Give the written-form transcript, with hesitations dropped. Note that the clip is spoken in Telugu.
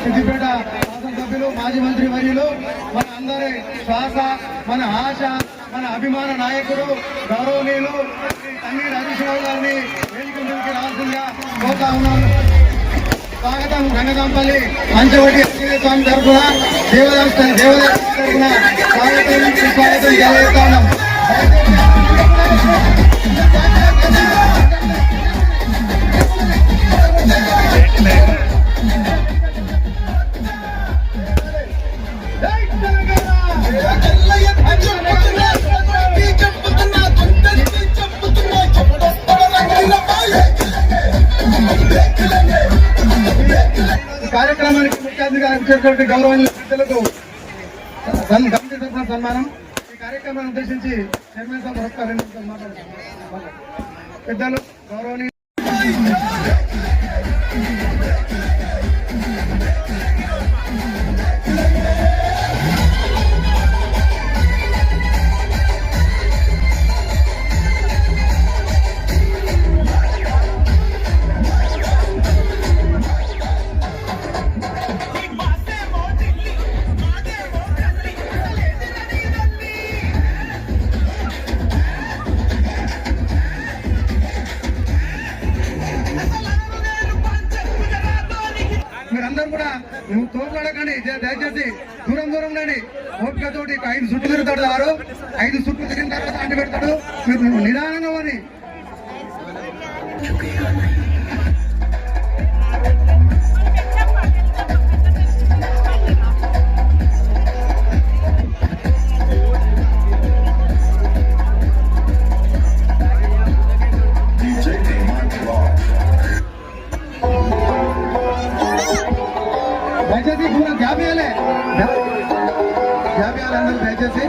సిద్దిపేట శాసనసభ్యులు మాజీ మంత్రి వర్యులు మన అందరి శ్వాస, మన ఆశ, మన అభిమాన నాయకుడు గౌరవనీయులు తన్నీరు హరీష్ రావు గారిని వేదిక మీదకి రావాల్సిందిగా కోరుతా ఉన్నాను. స్వాగతం. రంగదాంపల్లి పంచవటి స్వామి తరఫున దేవదాస్ తరఫున స్వాగతం తెలియజేస్తాను. కార్యక్రమానికి ముఖ్య అతిథిగా వచ్చేటువంటి గౌరవనీయుల పెద్దలకు కమిటీ తరఫున సన్మానం. ఈ కార్యక్రమాన్ని ఉద్దేశించి చైర్మన్ సార్ మరొక మాట్లాడుతున్నారు. పెద్దలు గౌరవనీయులు మీరందరూ కూడా తోట్లాడకండి, దయచేసి దూరం దూరం లేని ఓపికతోటి 5 చుట్టూ తిరుగుతాడు. 5 చుట్టూ తిరిగిన తర్వాత అంటి పెడతాడు. మీరు నిదానంగా అని దయచేసి పూరా గ్యాప్ ఇవ్వాలి అందరూ దయచేసి